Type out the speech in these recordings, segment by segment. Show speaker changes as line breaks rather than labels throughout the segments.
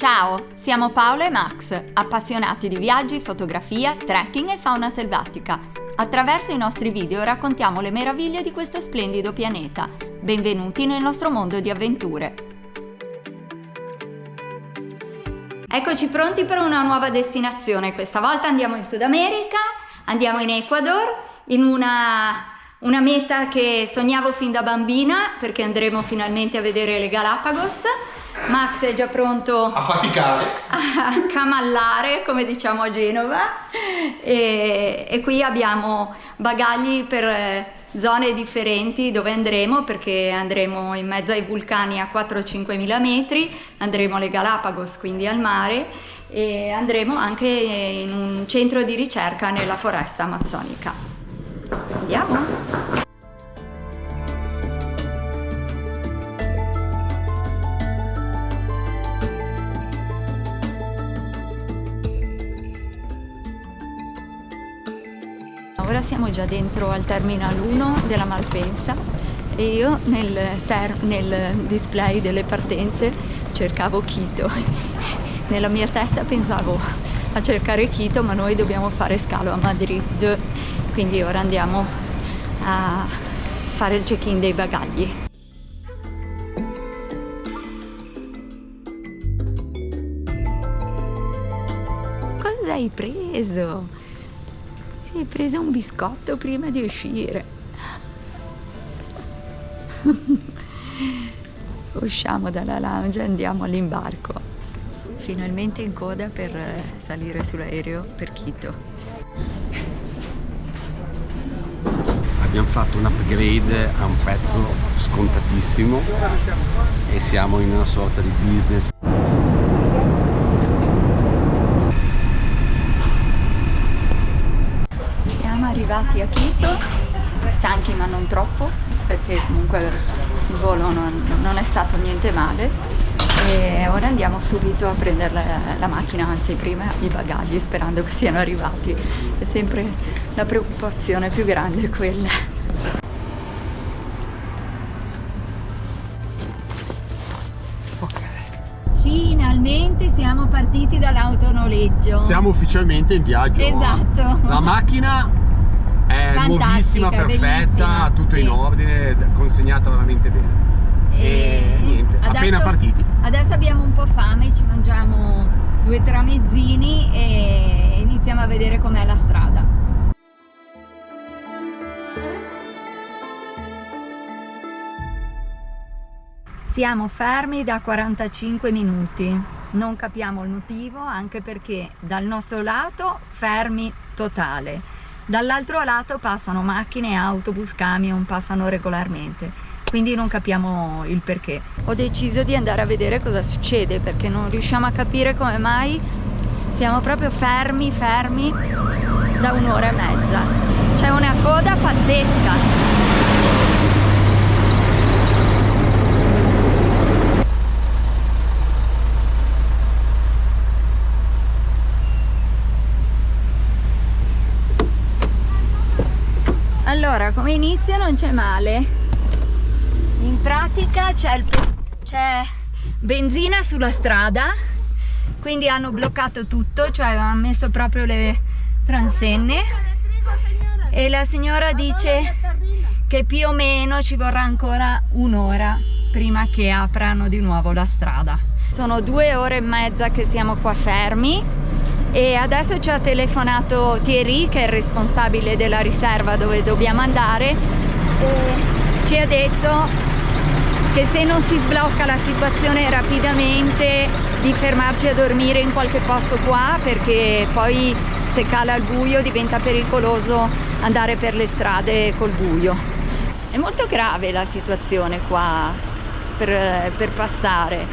Ciao, siamo Paola e Max, appassionati di viaggi, fotografia, trekking e fauna selvatica. Attraverso i nostri video raccontiamo le meraviglie di questo splendido pianeta. Benvenuti nel nostro mondo di avventure. Eccoci pronti per una nuova destinazione. Questa volta andiamo in Sud America, andiamo in Ecuador, in una meta che sognavo fin da bambina, perché andremo finalmente a vedere le Galapagos. Max è già pronto
a faticare,
a camallare, come diciamo a Genova, e qui abbiamo bagagli per zone differenti dove andremo, perché andremo in mezzo ai vulcani a 4-5 mila metri, andremo alle Galapagos, quindi al mare, e andremo anche in un centro di ricerca nella foresta amazzonica. Andiamo? Ora siamo già dentro al Terminal 1 della Malpensa e io nel display delle partenze cercavo Quito. Nella mia testa pensavo a cercare Quito, ma noi dobbiamo fare scalo a Madrid, quindi ora andiamo a fare il check-in dei bagagli. Cosa hai preso? Hai preso un biscotto prima di uscire. Usciamo dalla lounge e andiamo all'imbarco. Finalmente in coda per salire sull'aereo per Quito.
Abbiamo fatto un upgrade a un prezzo scontatissimo e siamo in una sorta di business.
Arrivati a Quito, stanchi ma non troppo, perché comunque il volo non è stato niente male, e ora andiamo subito a prendere la macchina, anzi prima i bagagli, sperando che siano arrivati. È sempre la preoccupazione più grande quella.
Ok.
Finalmente siamo partiti dall'autonoleggio.
Siamo ufficialmente in viaggio.
Esatto.
La macchina è
fantastica,
nuovissima, perfetta,
bellissima,
tutto
sì.
In ordine, consegnata veramente bene. E niente, appena partiti.
Adesso abbiamo un po' fame, ci mangiamo 2 tramezzini e iniziamo a vedere com'è la strada. Siamo fermi da 45 minuti, non capiamo il motivo, anche perché dal nostro lato fermi totale. Dall'altro lato passano macchine, autobus, camion, passano regolarmente, quindi non capiamo il perché. Ho deciso di andare a vedere cosa succede, perché non riusciamo a capire come mai siamo proprio fermi da 1 ora e mezza. C'è una coda pazzesca. Allora, come inizio non c'è male. In pratica c'è benzina sulla strada, quindi hanno bloccato tutto, cioè hanno messo proprio le transenne, e la signora dice che più o meno ci vorrà ancora 1 ora prima che aprano di nuovo la strada. Sono 2 ore e mezza che siamo qua fermi. E adesso ci ha telefonato Thierry, che è il responsabile della riserva dove dobbiamo andare, e ci ha detto che se non si sblocca la situazione rapidamente di fermarci a dormire in qualche posto qua, perché poi se cala il buio diventa pericoloso andare per le strade col buio. È molto grave la situazione qua per passare.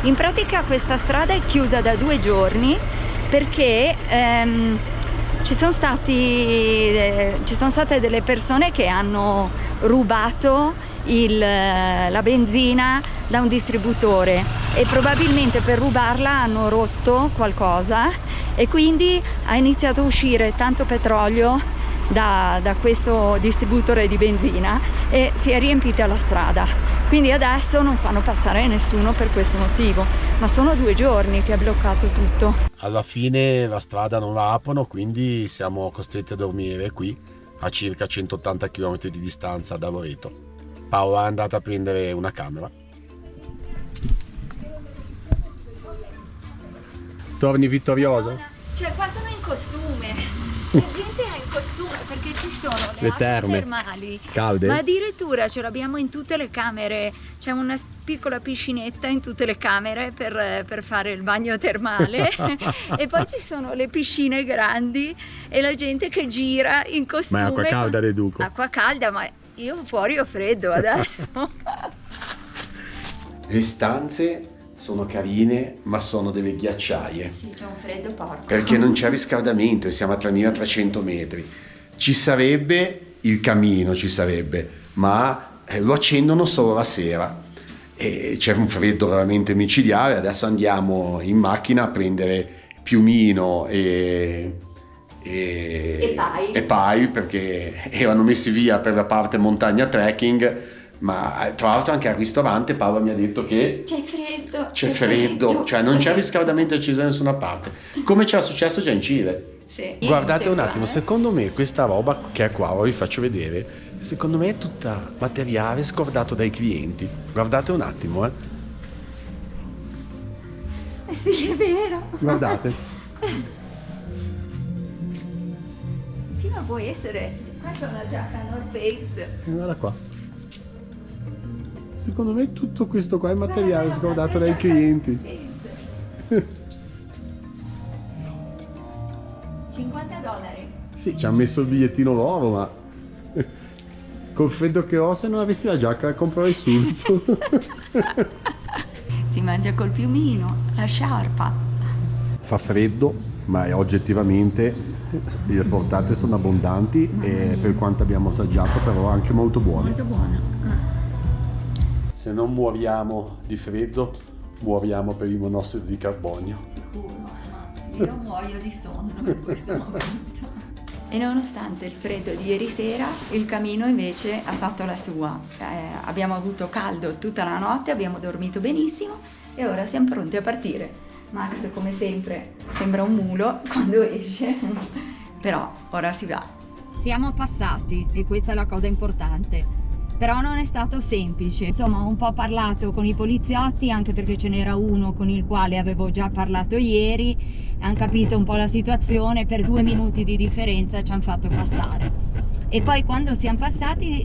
In pratica questa strada è chiusa da 2 giorni perché ci sono state delle persone che hanno rubato la benzina da un distributore, e probabilmente per rubarla hanno rotto qualcosa, e quindi ha iniziato a uscire tanto petrolio da questo distributore di benzina, e si è riempita la strada, quindi adesso non fanno passare nessuno per questo motivo, ma sono 2 giorni che è bloccato tutto.
Alla fine la strada non la aprono, quindi siamo costretti a dormire qui a circa 180 km di distanza da Loreto. Paola è andata a prendere una camera. Torni vittoriosa?
Cioè qua sono in costume, la gente è in costume perché ci sono le acque
terme
termali
calde.
ma addirittura ce l'abbiamo in tutte le camere, c'è una piccola piscinetta in tutte le camere per fare il bagno termale e poi ci sono le piscine grandi e la gente che gira in costume.
Ma è acqua calda, deduco.
Acqua calda, ma io fuori ho freddo adesso.
Le stanze sono carine, ma sono delle ghiacciaie.
Sì, c'è un freddo porco.
Perché non c'è riscaldamento e siamo a 3300 metri. Ci sarebbe il camino, ma lo accendono solo la sera. E c'è un freddo veramente micidiale. Adesso andiamo in macchina a prendere piumino e pai, perché erano messi via per la parte montagna trekking. Ma tra l'altro anche al ristorante Paola mi ha detto che c'è freddo, cioè non c'è riscaldamento acceso da nessuna parte, come c'era successo già in Cile.
Sì.
Guardate un attimo, secondo me questa roba che è qua, vi faccio vedere, secondo me è tutta materiale scordato dai clienti. Guardate un attimo,
Sì, è vero.
Guardate.
Sì, ma può essere. Questa è una giacca North Face.
Guarda qua. Secondo me tutto questo qua è materiale scordato dai clienti.
$50.
Sì, ci ha messo il bigliettino nuovo, ma col freddo che ho, se non avessi la giacca la comprerei subito.
Si mangia col piumino, la sciarpa.
Fa freddo, ma oggettivamente le portate sono abbondanti e per quanto abbiamo assaggiato però anche molto buone.
Molto buono.
Se non muoriamo di freddo, muoriamo per il monossido di carbonio.
Sicuro, io muoio di sonno in questo momento. E nonostante il freddo di ieri sera, il camino invece ha fatto la sua. Abbiamo avuto caldo tutta la notte, abbiamo dormito benissimo e ora siamo pronti a partire. Max, come sempre, sembra un mulo quando esce, però ora si va. Siamo passati e questa è la cosa importante. Però non è stato semplice, insomma ho un po' parlato con i poliziotti anche perché ce n'era uno con il quale avevo già parlato ieri, hanno capito un po' la situazione, per 2 minuti di differenza ci hanno fatto passare. E poi quando siamo passati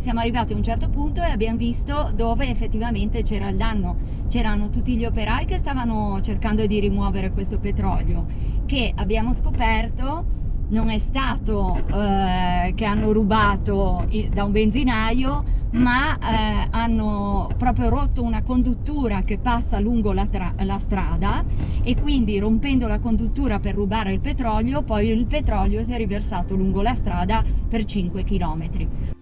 siamo arrivati a un certo punto e abbiamo visto dove effettivamente c'era il danno. C'erano tutti gli operai che stavano cercando di rimuovere questo petrolio, che abbiamo scoperto non è stato che hanno rubato da un benzinaio, ma hanno proprio rotto una conduttura che passa lungo la strada e quindi rompendo la conduttura per rubare il petrolio, poi il petrolio si è riversato lungo la strada per 5 chilometri.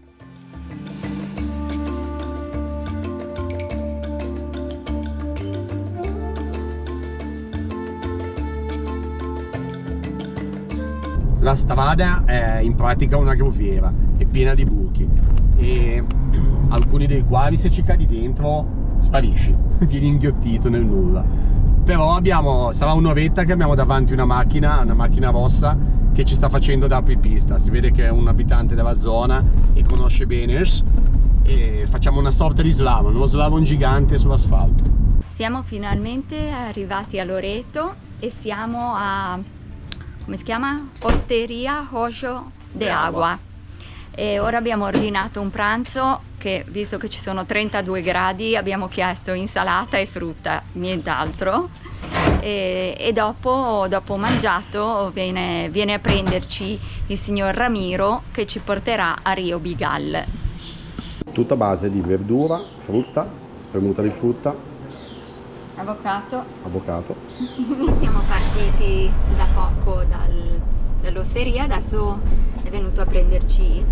La strada è in pratica una groviera, è piena di buchi e alcuni dei quali se ci cadi dentro sparisci, vieni inghiottito nel nulla. Però sarà un'oretta che abbiamo davanti una macchina rossa che ci sta facendo da apripista. Si vede che è un abitante della zona e conosce bene e facciamo una sorta di slalom, uno slalom gigante sull'asfalto.
Siamo finalmente arrivati a Loreto e siamo a... come si chiama? Osteria Ojo de Agua. E ora abbiamo ordinato un pranzo che, visto che ci sono 32 gradi, abbiamo chiesto insalata e frutta, nient'altro. E dopo mangiato viene a prenderci il signor Ramiro che ci porterà a Rio Bigal.
Tutta a base di verdura, frutta, spremuta di frutta,
avocado. Siamo partiti da poco dall'osteria, adesso è venuto a prenderci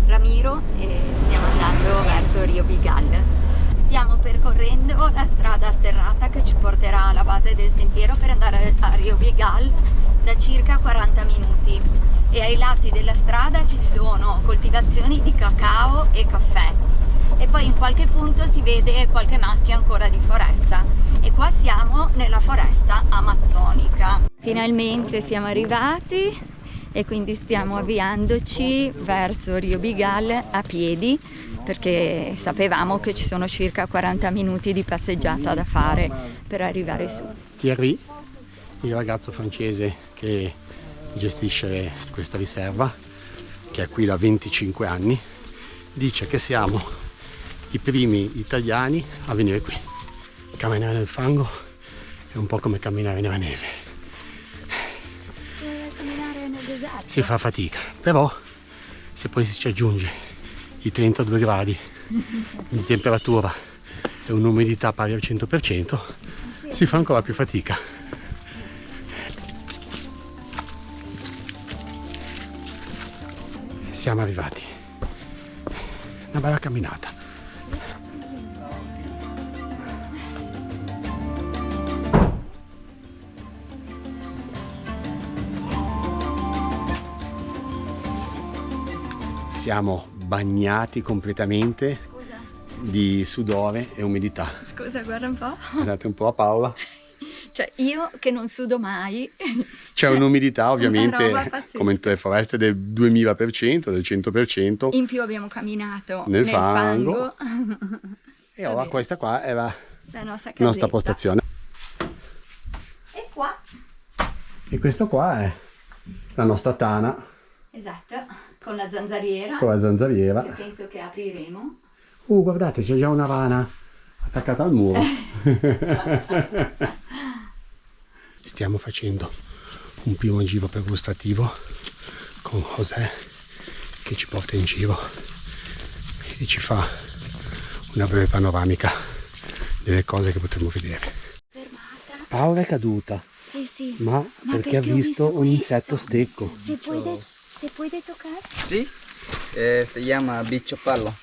Ramiro e stiamo andando verso Rio Bigal. Stiamo percorrendo la strada sterrata che ci porterà alla base del sentiero per andare a Rio Bigal da circa 40 minuti. e ai lati della strada ci sono coltivazioni di cacao e caffè, e poi in qualche punto si vede qualche macchia ancora di foresta, e qua siamo nella foresta amazzonica. Finalmente siamo arrivati e quindi stiamo avviandoci verso Rio Bigal a piedi, perché sapevamo che ci sono circa 40 minuti di passeggiata da fare per arrivare su.
Thierry, il ragazzo francese che gestisce questa riserva, che è qui da 25 anni, dice che siamo i primi italiani a venire qui. Camminare nel fango è un po' come camminare nella neve.
Camminare nel deserto.
Si fa fatica, però se poi si ci aggiunge i 32 gradi di temperatura e un'umidità pari al 100%, si fa ancora più fatica. Siamo arrivati. Una bella camminata. Siamo bagnati completamente di sudore e umidità.
Scusa, guarda un po'.
Guardate un po' a Paola.
Cioè, io che non sudo mai.
C'è un'umidità
Una
ovviamente
roba pazzesca.
come in tutte le foreste del 2000%, del 100%.
In più abbiamo camminato
Nel
nel
fango.
fango.
E ora questa qua è la
La nostra casetta.
nostra postazione.
E qua,
E questo qua è la nostra tana
esatto, con la zanzariera,
con la zanzariera.
che penso che apriremo.
Guardate, c'è già una rana attaccata al muro. Stiamo facendo un primo giro pergustativo con José, che ci porta in giro e ci fa una breve panoramica delle cose che potremo vedere.
Fermata.
Paola è caduta,
Sì.
ma perché ha visto un insetto stecco.
Se puoi toccare?
Sí, se llama bicho palo.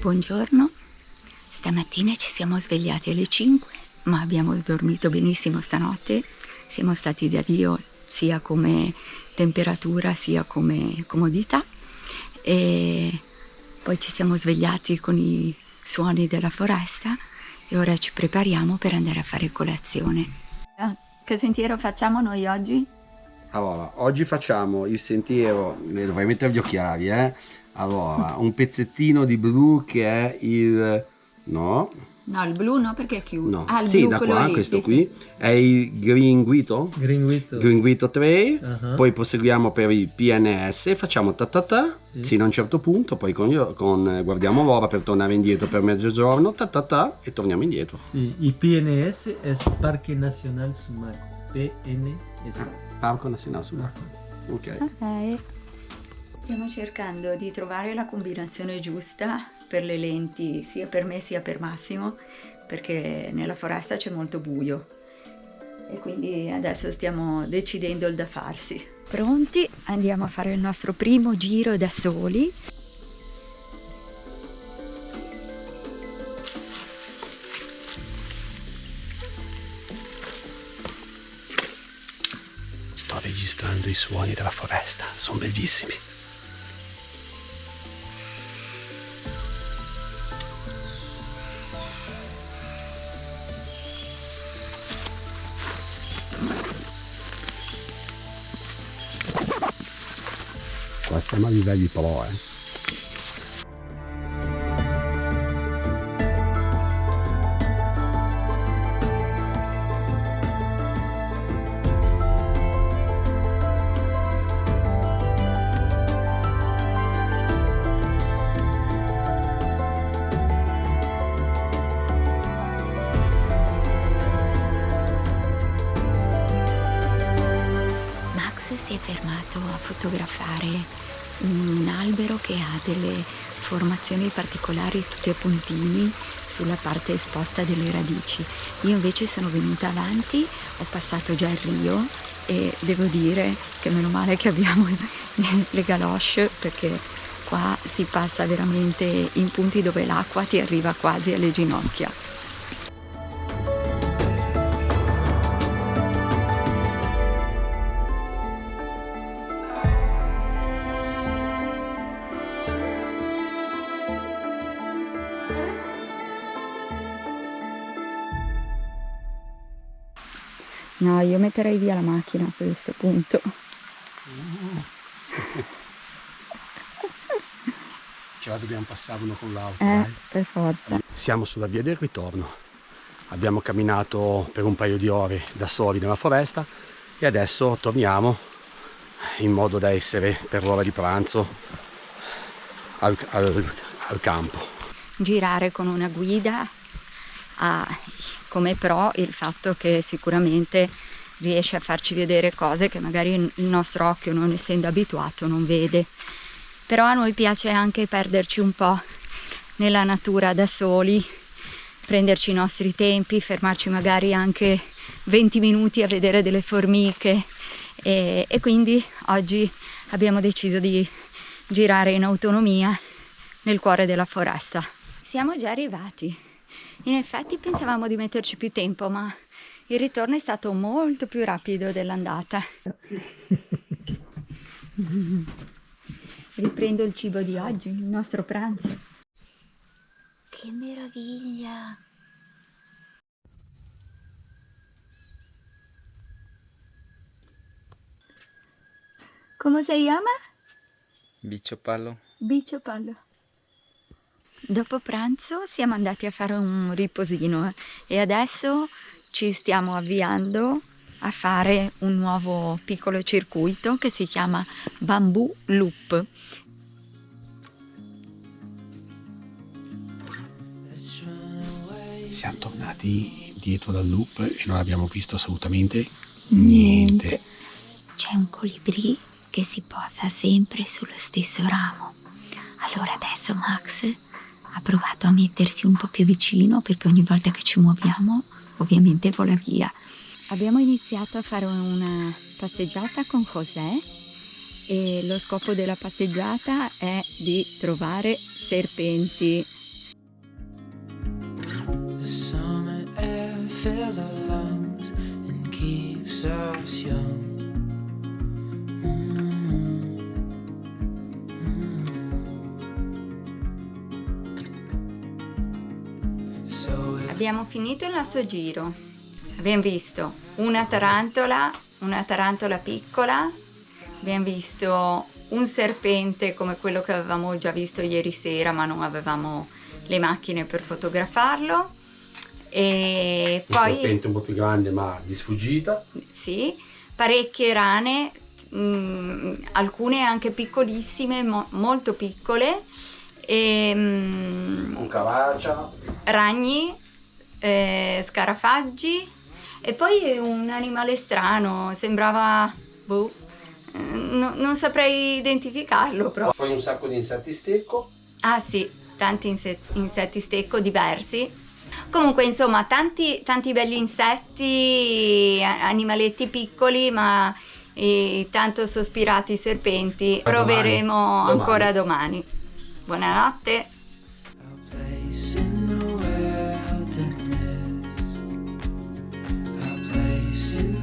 Buongiorno, stamattina ci siamo svegliati alle 5, ma abbiamo dormito benissimo stanotte. Siamo stati da Dio sia come temperatura sia come comodità, e poi ci siamo svegliati con i suoni della foresta e ora ci prepariamo per andare a fare colazione. Che sentiero facciamo noi oggi?
Allora, oggi facciamo il sentiero, dovrei mettere gli occhiali, Allora, un pezzettino di blu che è il... no?
No, il blu no, perché è chiuso.
No.
Ah, il
Sì,
blu,
da
quello
qua,
lì,
questo
sì,
qui, è il Gringuito. Gringuito Trail,
Uh-huh.
poi proseguiamo per il PNS, facciamo ta sino a un certo punto, poi guardiamo l'ora per tornare indietro per mezzogiorno, e torniamo indietro.
Sí, y PNS es Parque Nacional Sumaco. PNS.
Parco Nazionale Sumaco. Ok.
Ok. Stiamo cercando di trovare la combinazione giusta per le lenti, sia per me sia per Massimo, perché nella foresta c'è molto buio e quindi adesso stiamo decidendo il da farsi. Pronti? Andiamo a fare il nostro primo giro da soli.
Sto registrando i suoni della foresta, sono bellissimi. Qua siamo a livelli pro,
andato a fotografare un albero che ha delle formazioni particolari, tutti a puntini sulla parte esposta delle radici. Io invece sono venuta avanti, ho passato già il rio e devo dire che meno male che abbiamo le galosce, perché qua si passa veramente in punti dove l'acqua ti arriva quasi alle ginocchia. No, io metterei via la macchina a questo punto.
Ce la dobbiamo passare uno con l'altro.
Per forza.
Siamo sulla via del ritorno. Abbiamo camminato per un paio di ore da soli nella foresta e adesso torniamo in modo da essere per l'ora di pranzo al campo.
Girare con una guida ha come pro il fatto che sicuramente riesce a farci vedere cose che magari il nostro occhio, non essendo abituato, non vede. Però a noi piace anche perderci un po' nella natura da soli, prenderci i nostri tempi, fermarci magari anche 20 minuti a vedere delle formiche e quindi oggi abbiamo deciso di girare in autonomia nel cuore della foresta. Siamo già arrivati. In effetti pensavamo di metterci più tempo, ma il ritorno è stato molto più rapido dell'andata. Riprendo il cibo di oggi, il nostro pranzo. Che meraviglia! Come si chiama?
Bicho palo.
Bicho palo. Dopo pranzo siamo andati a fare un riposino e adesso ci stiamo avviando a fare un nuovo piccolo circuito che si chiama Bamboo Loop.
Siamo tornati dietro dal loop e non abbiamo visto assolutamente niente.
C'è un colibrì che si posa sempre sullo stesso ramo. Allora adesso Max ha provato a mettersi un po' più vicino, perché ogni volta che ci muoviamo ovviamente vola via. Abbiamo iniziato a fare una passeggiata con José e lo scopo della passeggiata è di trovare serpenti.
The summer air fills our lungs and keeps us young.
Abbiamo finito il nostro giro. Abbiamo visto una tarantola piccola, abbiamo visto un serpente come quello che avevamo già visto ieri sera, ma non avevamo le macchine per fotografarlo. E
Un
poi
serpente un po' più grande ma di sfuggita.
sì, parecchie rane, alcune anche piccolissime, molto piccole, e
Un cavaccia.
ragni, scarafaggi e poi un animale strano, sembrava non saprei identificarlo proprio.
Poi un sacco di insetti stecco.
Ah sì, tanti insetti stecco diversi. Comunque insomma tanti belli insetti, animaletti piccoli, ma tanto sospirati serpenti. Proveremo ancora domani. Buonanotte.
Our place in the wilderness. Our place in